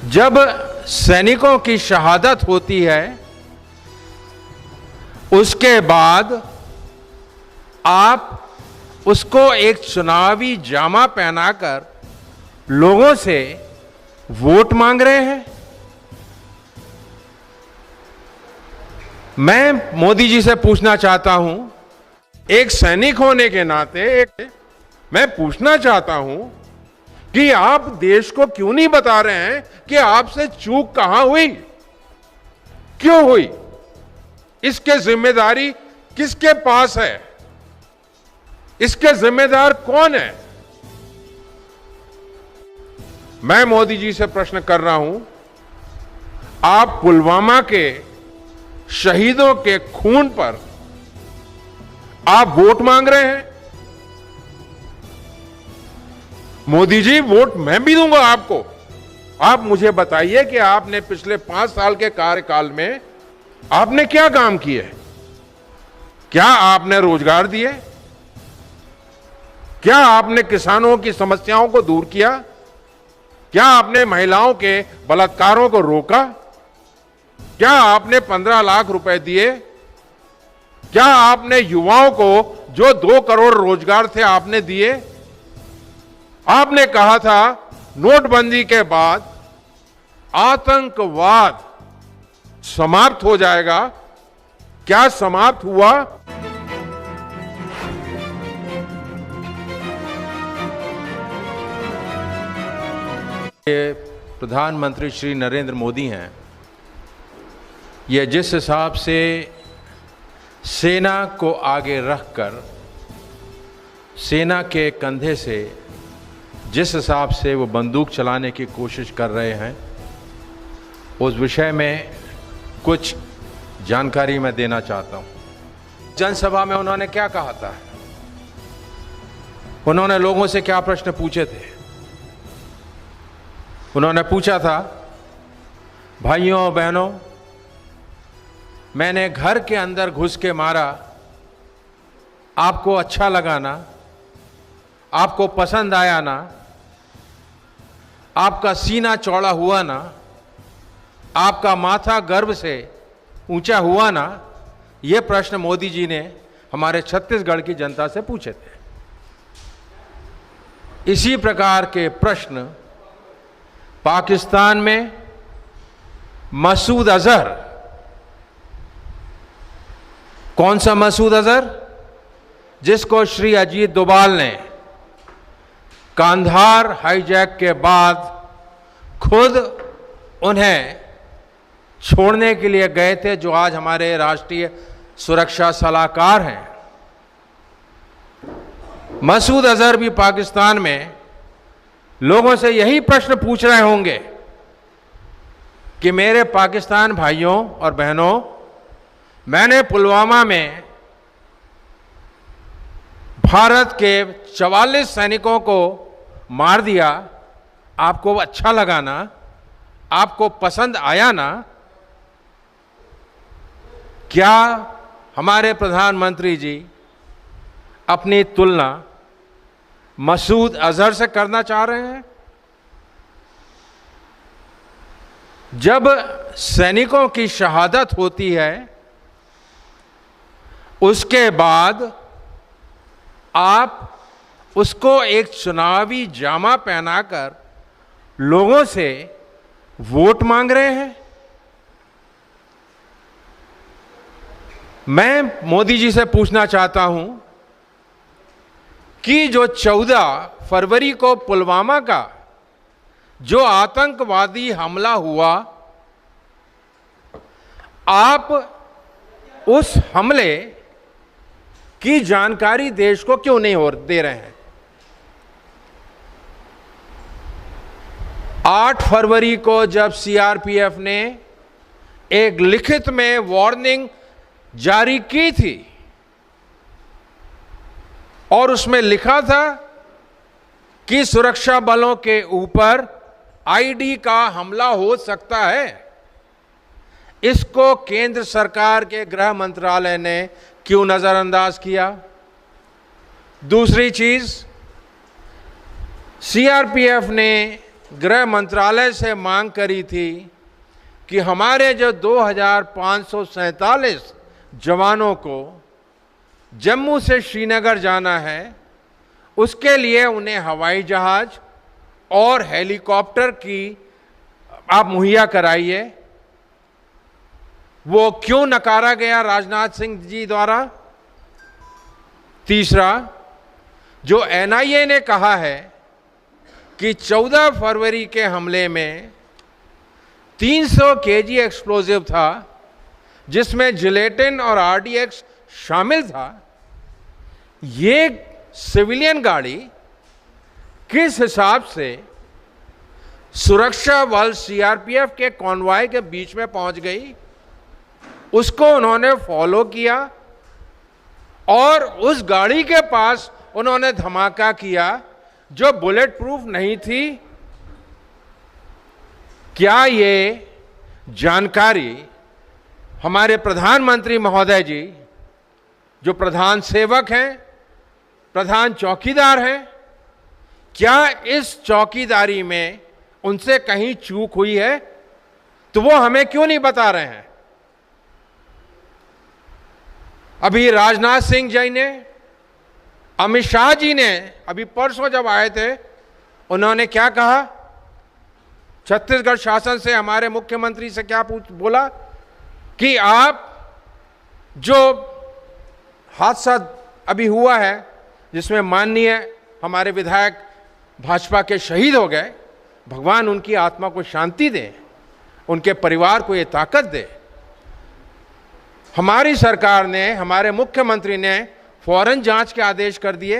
जब सैनिकों की शहादत होती है उसके बाद आप उसको एक चुनावी जामा पहनाकर लोगों से वोट मांग रहे हैं। मैं मोदी जी से पूछना चाहता हूं, एक सैनिक होने के नाते मैं पूछना चाहता हूं कि आप देश को क्यों नहीं बता रहे हैं कि आपसे चूक कहां हुई, क्यों हुई, इसके जिम्मेदारी किसके पास है, इसके जिम्मेदार कौन है। मैं मोदी जी से प्रश्न कर रहा हूं, आप पुलवामा के शहीदों के खून पर आप वोट मांग रहे हैं। मोदी जी, वोट मैं भी दूंगा आपको। आप मुझे बताइए कि आपने पिछले 5 साल के कार्यकाल में आपने क्या काम किए? क्या आपने रोजगार दिए? क्या आपने किसानों की समस्याओं को दूर किया? क्या आपने महिलाओं के बलात्कारों को रोका? क्या आपने 15 लाख रुपए दिए? क्या आपने युवाओं को जो 2 करोड़ रोजगार थे आपने दिए? आपने कहा था नोटबंदी के बाद आतंकवाद समाप्त हो जाएगा। क्या समाप्त हुआ? ये प्रधानमंत्री श्री नरेंद्र मोदी हैं, ये जिस हिसाब से सेना को आगे रखकर सेना के कंधे से जिस हिसाब से वो बंदूक चलाने की कोशिश कर रहे हैं, उस विषय में कुछ जानकारी मैं देना चाहता हूं। जनसभा में उन्होंने क्या कहा था? उन्होंने लोगों से क्या प्रश्न पूछे थे? उन्होंने पूछा था, भाइयों बहनों, मैंने घर के अंदर घुस के मारा, आपको अच्छा लगा ना? आपको पसंद आया ना? आपका सीना चौड़ा हुआ ना? आपका माथा गर्व से ऊंचा हुआ ना? ये प्रश्न मोदी जी ने हमारे छत्तीसगढ़ की जनता से पूछे थे। इसी प्रकार के प्रश्न पाकिस्तान में मसूद अजहर, कौन सा मसूद अजहर? जिसको श्री अजीत डोभाल ने कांधार हाईजैक के बाद खुद उन्हें छोड़ने के लिए गए थे, जो आज हमारे राष्ट्रीय सुरक्षा सलाहकार हैं। मसूद अजहर भी पाकिस्तान में लोगों से यही प्रश्न पूछ रहे होंगे कि मेरे पाकिस्तान भाइयों और बहनों, मैंने पुलवामा में भारत के 44 सैनिकों को मार दिया, आपको अच्छा लगा ना? आपको पसंद आया ना? क्या हमारे प्रधानमंत्री जी अपनी तुलना मसूद अजहर से करना चाह रहे हैं? जब सैनिकों की शहादत होती है उसके बाद आप उसको एक चुनावी जामा पहनाकर लोगों से वोट मांग रहे हैं। मैं मोदी जी से पूछना चाहता हूं कि जो 14 फरवरी को पुलवामा का जो आतंकवादी हमला हुआ, आप उस हमले की जानकारी देश को क्यों नहीं दे रहे हैं? 8 फरवरी को जब सीआरपीएफ ने एक लिखित में वार्निंग जारी की थी और उसमें लिखा था कि सुरक्षा बलों के ऊपर आईडी का हमला हो सकता है, इसको केंद्र सरकार के गृह मंत्रालय ने क्यों नजरअंदाज किया? दूसरी चीज, सीआरपीएफ ने गृह मंत्रालय से मांग करी थी कि हमारे जो 2547 जवानों को जम्मू से श्रीनगर जाना है, उसके लिए उन्हें हवाई जहाज और हेलीकॉप्टर की आप मुहैया कराइए। वो क्यों नकारा गया राजनाथ सिंह जी द्वारा? तीसरा, जो एनआईए ने कहा है कि 14 फरवरी के हमले में 300 केजी एक्सप्लोजिव था, जिसमें जिलेटिन और आरडीएक्स शामिल था, ये सिविलियन गाड़ी किस हिसाब से सुरक्षा बल सीआरपीएफ के कॉन्वॉय के बीच में पहुंच गई? उसको उन्होंने फॉलो किया और उस गाड़ी के पास उन्होंने धमाका किया जो बुलेट प्रूफ नहीं थी। क्या ये जानकारी हमारे प्रधानमंत्री महोदय जी, जो प्रधान सेवक हैं, प्रधान चौकीदार हैं, क्या इस चौकीदारी में उनसे कहीं चूक हुई है? तो वो हमें क्यों नहीं बता रहे हैं? अभी राजनाथ सिंह जी ने, अमित शाह जी ने अभी परसों जब आए थे, उन्होंने क्या कहा? छत्तीसगढ़ शासन से, हमारे मुख्यमंत्री से क्या बोला कि आप जो हादसा अभी हुआ है जिसमें माननीय हमारे विधायक भाजपा के शहीद हो गए, भगवान उनकी आत्मा को शांति दे, उनके परिवार को ये ताकत दे। हमारी सरकार ने, हमारे मुख्यमंत्री ने फौरन जांच के आदेश कर दिए।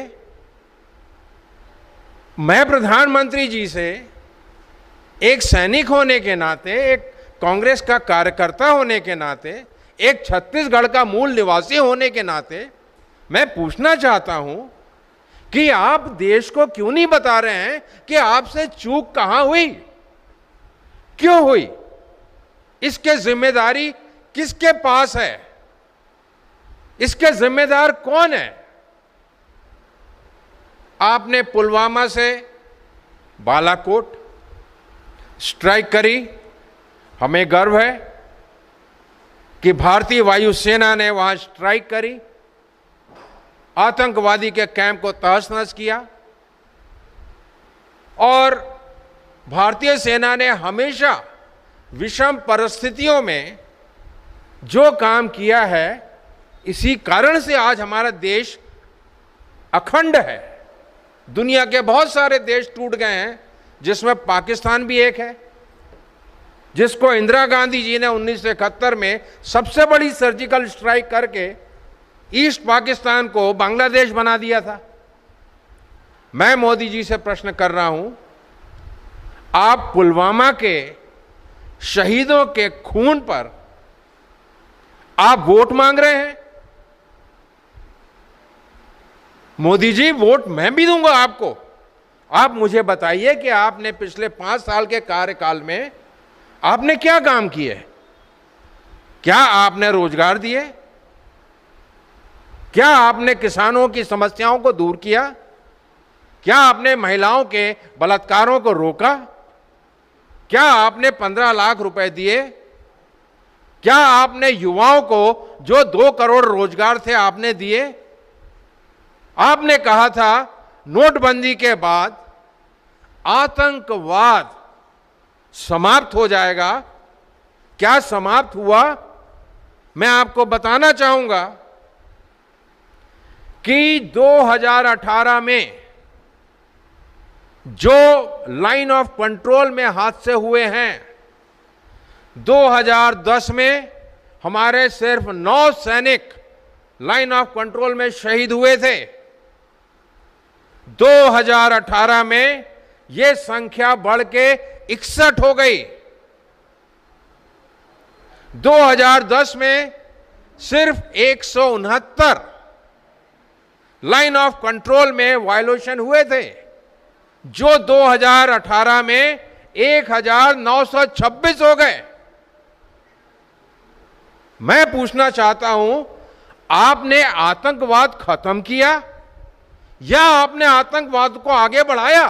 मैं प्रधानमंत्री जी से एक सैनिक होने के नाते, एक कांग्रेस का कार्यकर्ता होने के नाते, एक छत्तीसगढ़ का मूल निवासी होने के नाते मैं पूछना चाहता हूं कि आप देश को क्यों नहीं बता रहे हैं कि आपसे चूक कहां हुई, क्यों हुई, इसके जिम्मेदारी किसके पास है, इसके जिम्मेदार कौन है? आपने पुलवामा से बालाकोट स्ट्राइक करी, हमें गर्व है कि भारतीय वायुसेना ने वहां स्ट्राइक करी, आतंकवादी के कैंप को तहस-नहस किया और भारतीय सेना ने हमेशा विषम परिस्थितियों में जो काम किया है, इसी कारण से आज हमारा देश अखंड है। दुनिया के बहुत सारे देश टूट गए हैं, जिसमें पाकिस्तान भी एक है, जिसको इंदिरा गांधी जी ने 1971 में सबसे बड़ी सर्जिकल स्ट्राइक करके ईस्ट पाकिस्तान को बांग्लादेश बना दिया था। मैं मोदी जी से प्रश्न कर रहा हूं, आप पुलवामा के शहीदों के खून पर आप वोट मांग रहे हैं? मोदी जी, वोट मैं भी दूंगा आपको। आप मुझे बताइए कि आपने पिछले 5 साल के कार्यकाल में आपने क्या काम किए? क्या आपने रोजगार दिए? क्या आपने किसानों की समस्याओं को दूर किया? क्या आपने महिलाओं के बलात्कारों को रोका? क्या आपने 15 लाख रुपए दिए? क्या आपने युवाओं को जो 2 करोड़ रोजगार थे आपने दिए? आपने कहा था नोटबंदी के बाद आतंकवाद समाप्त हो जाएगा। क्या समाप्त हुआ? मैं आपको बताना चाहूंगा कि 2018 में जो लाइन ऑफ कंट्रोल में हादसे हुए हैं, 2010 में हमारे सिर्फ 9 सैनिक लाइन ऑफ कंट्रोल में शहीद हुए थे। 2018 में यह संख्या बढ़ के 61 हो गई। 2010 में सिर्फ 169 लाइन ऑफ कंट्रोल में वायलेशन हुए थे, जो 2018 में 1926 हो गए। मैं पूछना चाहता हूं, आपने आतंकवाद खत्म किया, या आपने आतंकवाद को आगे बढ़ाया?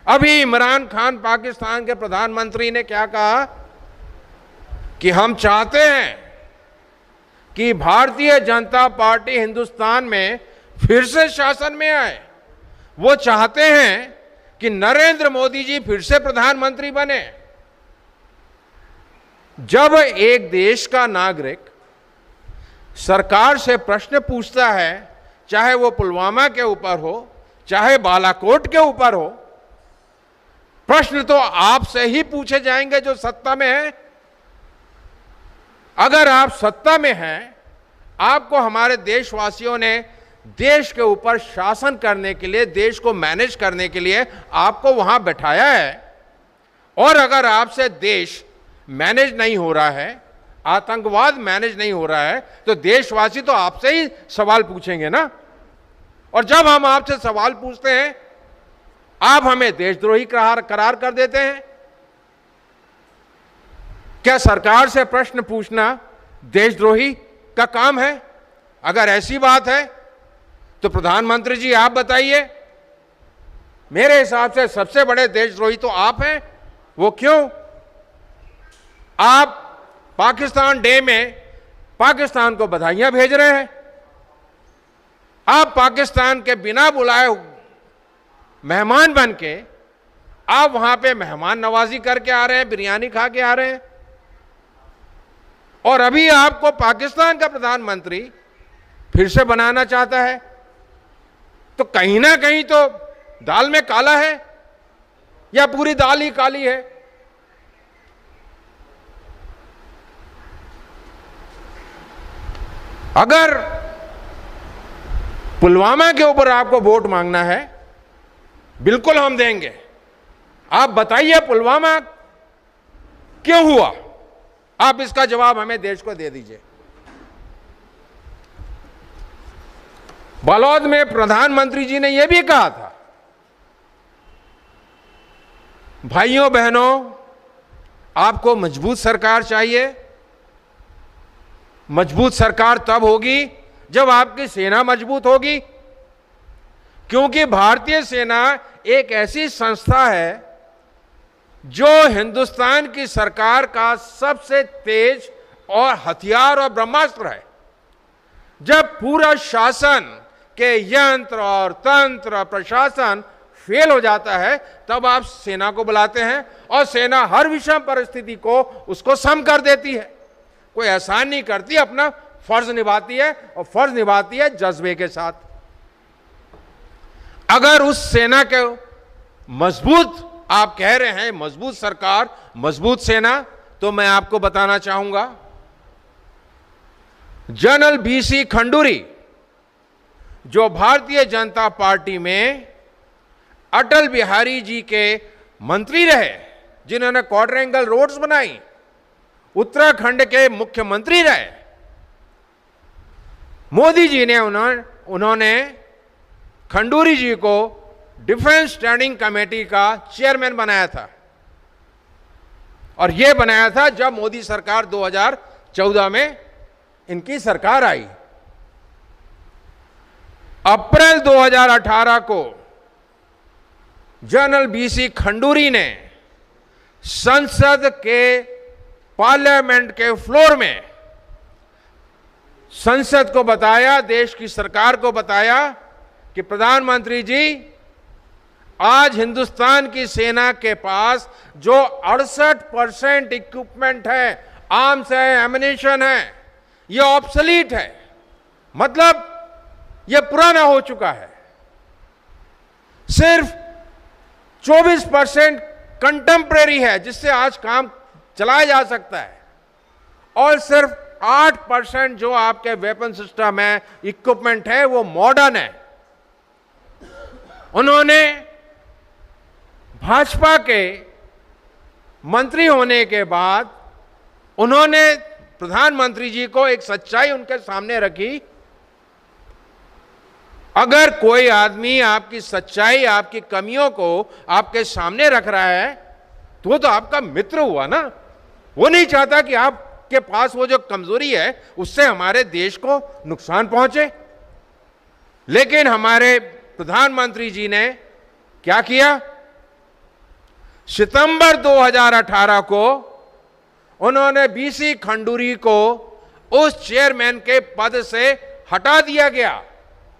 अभी इमरान खान पाकिस्तान के प्रधानमंत्री ने क्या कहा कि हम चाहते हैं कि भारतीय जनता पार्टी हिंदुस्तान में फिर से शासन में आए। वो चाहते हैं कि नरेंद्र मोदी जी फिर से प्रधानमंत्री बने। जब एक देश का नागरिक सरकार से प्रश्न पूछता है, चाहे वो पुलवामा के ऊपर हो, चाहे बालाकोट के ऊपर हो, प्रश्न तो आपसे ही पूछे जाएंगे जो सत्ता में है। अगर आप सत्ता में हैं, आपको हमारे देशवासियों ने देश के ऊपर शासन करने के लिए, देश को मैनेज करने के लिए आपको वहां बैठाया है, और अगर आपसे देश मैनेज नहीं हो रहा है, आतंकवाद मैनेज नहीं हो रहा है, तो देशवासी तो आपसे ही सवाल पूछेंगे ना। और जब हम आपसे सवाल पूछते हैं, आप हमें देशद्रोही करार कर देते हैं। क्या सरकार से प्रश्न पूछना देशद्रोही का काम है? अगर ऐसी बात है तो प्रधानमंत्री जी आप बताइए। मेरे हिसाब से सबसे बड़े देशद्रोही तो आप हैं। वो क्यों? आप पाकिस्तान डे में पाकिस्तान को बधाइयां भेज रहे हैं। आप पाकिस्तान के बिना बुलाए मेहमान बन के आप वहां पे मेहमान नवाजी करके आ रहे हैं, बिरयानी खा के आ रहे हैं, और अभी आपको पाकिस्तान का प्रधानमंत्री फिर से बनाना चाहता है। तो कहीं ना कहीं तो दाल में काला है, या पूरी दाल ही काली है। अगर पुलवामा के ऊपर आपको वोट मांगना है, बिल्कुल हम देंगे। आप बताइए पुलवामा क्यों हुआ? आप इसका जवाब हमें देश को दे दीजिए। बलौद में प्रधानमंत्री जी ने यह भी कहा था, भाइयों बहनों, आपको मजबूत सरकार चाहिए। मजबूत सरकार तब होगी जब आपकी सेना मजबूत होगी, क्योंकि भारतीय सेना एक ऐसी संस्था है जो हिंदुस्तान की सरकार का सबसे तेज और हथियार और ब्रह्मास्त्र है। जब पूरा शासन के यंत्र और तंत्र प्रशासन फेल हो जाता है, तब आप सेना को बुलाते हैं, और सेना हर विषम परिस्थिति को उसको सम कर देती है। कोई एहसान नहीं करती, अपना फर्ज निभाती है, और फर्ज निभाती है जज्बे के साथ। अगर उस सेना के मजबूत, आप कह रहे हैं मजबूत सरकार, मजबूत सेना, तो मैं आपको बताना चाहूंगा, जनरल बीसी खंडूरी जो भारतीय जनता पार्टी में अटल बिहारी जी के मंत्री रहे, जिन्होंने क्वाड्रेंगल रोड्स बनाई, उत्तराखंड के मुख्यमंत्री रहे, मोदी जी ने उन्होंने खंडूरी जी को डिफेंस स्टैंडिंग कमेटी का चेयरमैन बनाया था। और यह बनाया था जब मोदी सरकार 2014 में इनकी सरकार आई। अप्रैल 2018 को जनरल बीसी खंडूरी ने संसद के पार्लियामेंट के फ्लोर में संसद को बताया, देश की सरकार को बताया कि प्रधानमंत्री जी, आज हिंदुस्तान की सेना के पास जो 68% इक्विपमेंट है, आर्म्स है, एमिनेशन है, ये ऑब्सोलीट है, मतलब ये पुराना हो चुका है। सिर्फ 24% कंटेम्परेरी है, जिससे आज काम चलाया जा सकता है, और सिर्फ 8% जो आपके वेपन सिस्टम है, इक्विपमेंट है, वो मॉडर्न है। उन्होंने भाजपा के मंत्री होने के बाद उन्होंने प्रधानमंत्री जी को एक सच्चाई उनके सामने रखी, अगर कोई आदमी आपकी सच्चाई, आपकी कमियों को आपके सामने रख रहा है, तो वो तो आपका मित्र हुआ ना। वो नहीं चाहता कि आपके पास वो जो कमजोरी है उससे हमारे देश को नुकसान पहुंचे। लेकिन हमारे प्रधानमंत्री जी ने क्या किया? सितंबर 2018 को उन्होंने बीसी खंडूरी को उस चेयरमैन के पद से हटा दिया गया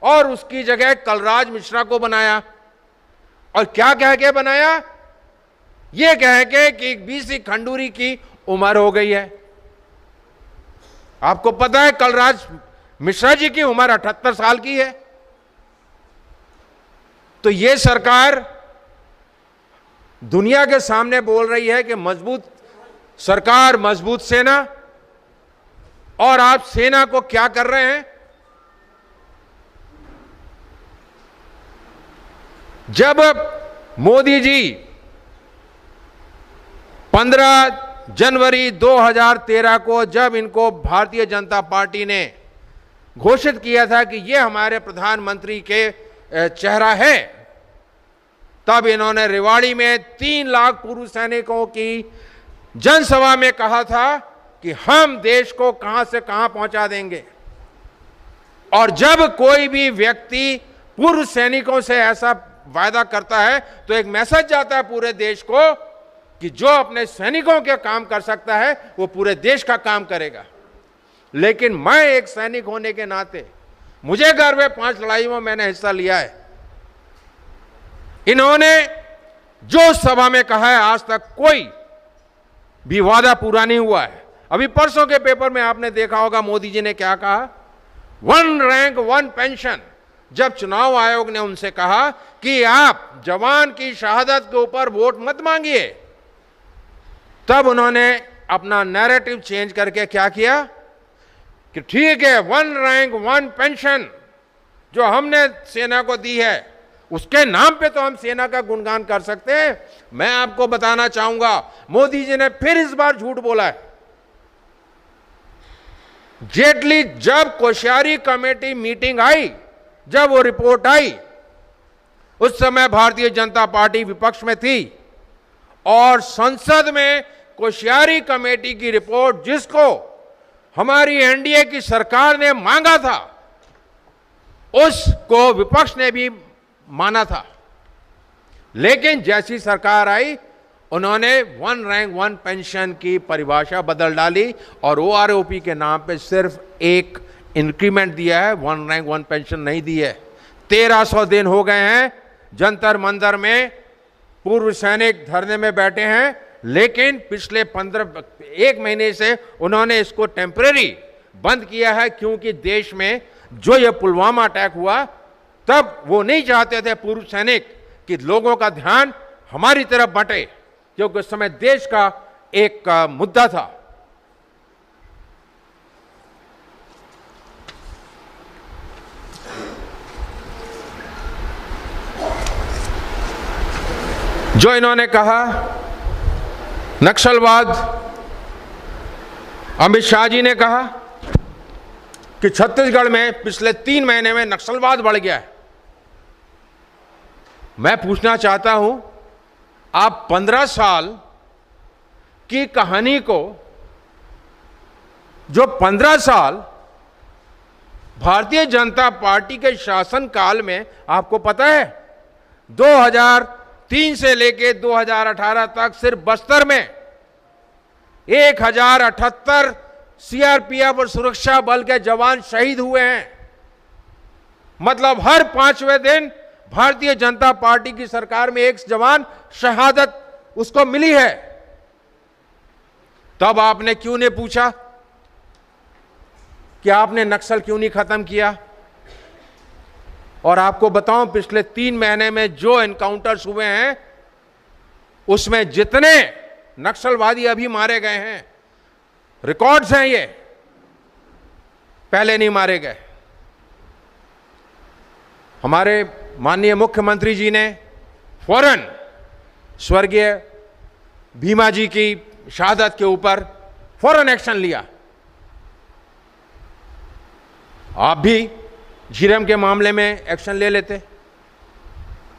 और उसकी जगह कलराज मिश्रा को बनाया। और क्या कह के बनाया? यह कह के कि बीसी खंडूरी की उम्र हो गई है। आपको पता है कलराज मिश्रा जी की उम्र 78 साल की है। तो यह सरकार दुनिया के सामने बोल रही है कि मजबूत सरकार, मजबूत सेना, और आप सेना को क्या कर रहे हैं? जब मोदी जी 15 जनवरी 2013 को जब इनको भारतीय जनता पार्टी ने घोषित किया था कि ये हमारे प्रधानमंत्री के चेहरा है, तब इन्होंने रेवाड़ी में 3 लाख पूर्व सैनिकों की जनसभा में कहा था कि हम देश को कहां से कहां पहुंचा देंगे। और जब कोई भी व्यक्ति पूर्व सैनिकों से ऐसा वायदा करता है तो एक मैसेज जाता है पूरे देश को कि जो अपने सैनिकों के काम कर सकता है वो पूरे देश का काम करेगा। लेकिन मैं एक सैनिक होने के नाते मुझे गर्व है, 5 लड़ाइयों में मैंने हिस्सा लिया है। इन्होंने जो सभा में कहा है आज तक कोई भी वादा पूरा नहीं हुआ है। अभी परसों के पेपर में आपने देखा होगा मोदी जी ने क्या कहा, 1 रैंक 1 पेंशन। जब चुनाव आयोग ने उनसे कहा कि आप जवान की शहादत के ऊपर वोट मत मांगिए, तब उन्होंने अपना नैरेटिव चेंज करके क्या किया कि ठीक है 1 रैंक 1 पेंशन जो हमने सेना को दी है उसके नाम पे तो हम सेना का गुणगान कर सकते हैं। मैं आपको बताना चाहूंगा मोदी जी ने फिर इस बार झूठ बोला है। जेटली जब कोश्यारी कमेटी मीटिंग आई, जब वो रिपोर्ट आई, उस समय भारतीय जनता पार्टी विपक्ष में थी और संसद में कोश्यारी कमेटी की रिपोर्ट जिसको हमारी एनडीए की सरकार ने मांगा था उसको विपक्ष ने भी माना था। लेकिन जैसी सरकार आई उन्होंने 1 रैंक 1 पेंशन की परिभाषा बदल डाली और ओआरओपी के नाम पे सिर्फ एक इंक्रीमेंट दिया है, 1 रैंक 1 पेंशन नहीं दी है। 1300 दिन हो गए हैं जंतर मंतर में पूर्व सैनिक धरने में बैठे हैं, लेकिन पिछले 1 महीने से उन्होंने इसको टेम्परेरी बंद किया है, क्योंकि देश में जो ये पुलवामा अटैक हुआ तब वो नहीं चाहते थे पूर्व सैनिक कि लोगों का ध्यान हमारी तरफ बटे, क्योंकि उस समय देश का एक मुद्दा था। जो इन्होंने कहा नक्सलवाद, अमित शाह जी ने कहा कि छत्तीसगढ़ में पिछले 3 महीने में नक्सलवाद बढ़ गया है। मैं पूछना चाहता हूं, आप 15 साल की कहानी को, जो 15 साल भारतीय जनता पार्टी के शासनकाल में, आपको पता है 2003 से लेके 2018 तक सिर्फ बस्तर में 1078 सीआरपीएफ और सुरक्षा बल के जवान शहीद हुए हैं। मतलब हर 5वें दिन भारतीय जनता पार्टी की सरकार में एक जवान शहादत उसको मिली है। तब आपने क्यों नहीं पूछा कि आपने नक्सल क्यों नहीं खत्म किया? और आपको बताऊं पिछले 3 महीने में जो एनकाउंटर्स हुए हैं उसमें जितने नक्सलवादी अभी मारे गए हैं, रिकॉर्ड्स हैं ये, पहले नहीं मारे गए। हमारे माननीय मुख्यमंत्री जी ने फौरन स्वर्गीय भीमा जी की शहादत के ऊपर फौरन एक्शन लिया। आप भी झीरम के मामले में एक्शन ले लेते।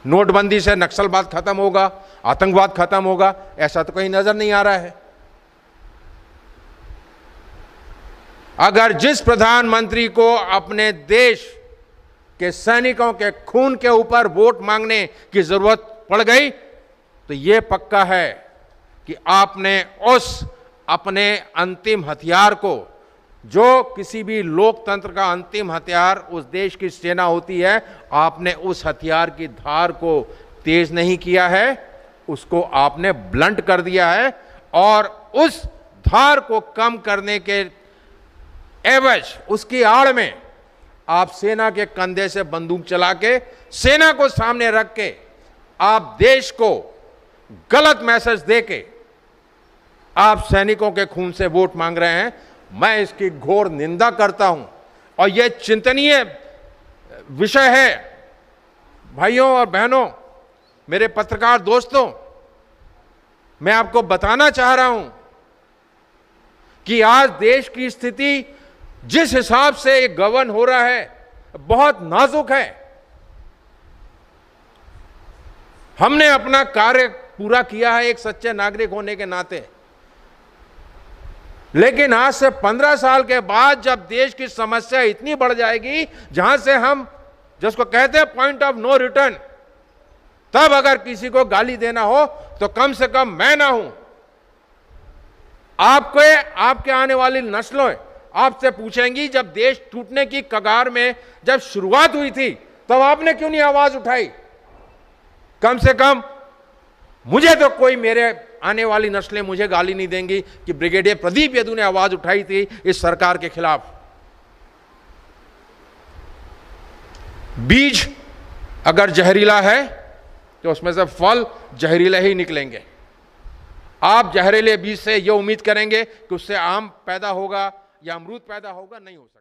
नोटबंदी से नक्सलवाद खत्म होगा, आतंकवाद खत्म होगा, ऐसा तो कहीं नजर नहीं आ रहा है। अगर जिस प्रधानमंत्री को अपने देश के सैनिकों के खून के ऊपर वोट मांगने की जरूरत पड़ गई तो ये पक्का है कि आपने उस अपने अंतिम हथियार को, जो किसी भी लोकतंत्र का अंतिम हथियार उस देश की सेना होती है, आपने उस हथियार की धार को तेज नहीं किया है, उसको आपने ब्लंट कर दिया है। और उस धार को कम करने के एवज, उसकी आड़ में आप सेना के कंधे से बंदूक चला के, सेना को सामने रख के आप देश को गलत मैसेज देके आप सैनिकों के खून से वोट मांग रहे हैं। मैं इसकी घोर निंदा करता हूं और यह चिंतनीय विषय है। भाइयों और बहनों, मेरे पत्रकार दोस्तों, मैं आपको बताना चाह रहा हूं कि आज देश की स्थिति जिस हिसाब से गवर्न हो रहा है बहुत नाजुक है। हमने अपना कार्य पूरा किया है एक सच्चे नागरिक होने के नाते, लेकिन आज से 15 साल के बाद जब देश की समस्या इतनी बढ़ जाएगी जहां से हम जिसको कहते हैं पॉइंट ऑफ नो रिटर्न, तब अगर किसी को गाली देना हो तो कम से कम मैं ना हूं। आपके आने वाली नस्लों आपसे पूछेंगी, जब देश टूटने की कगार में जब शुरुआत हुई थी तब आपने क्यों नहीं आवाज उठाई? कम से कम मुझे तो कोई, मेरे आने वाली नस्लें मुझे गाली नहीं देंगी कि ब्रिगेडियर प्रदीप यदु ने आवाज उठाई थी इस सरकार के खिलाफ। बीज अगर जहरीला है तो उसमें से फल जहरीले ही निकलेंगे। आप जहरीले बीज से यह उम्मीद करेंगे कि उससे आम पैदा होगा या अमरूद पैदा होगा, नहीं हो सकता।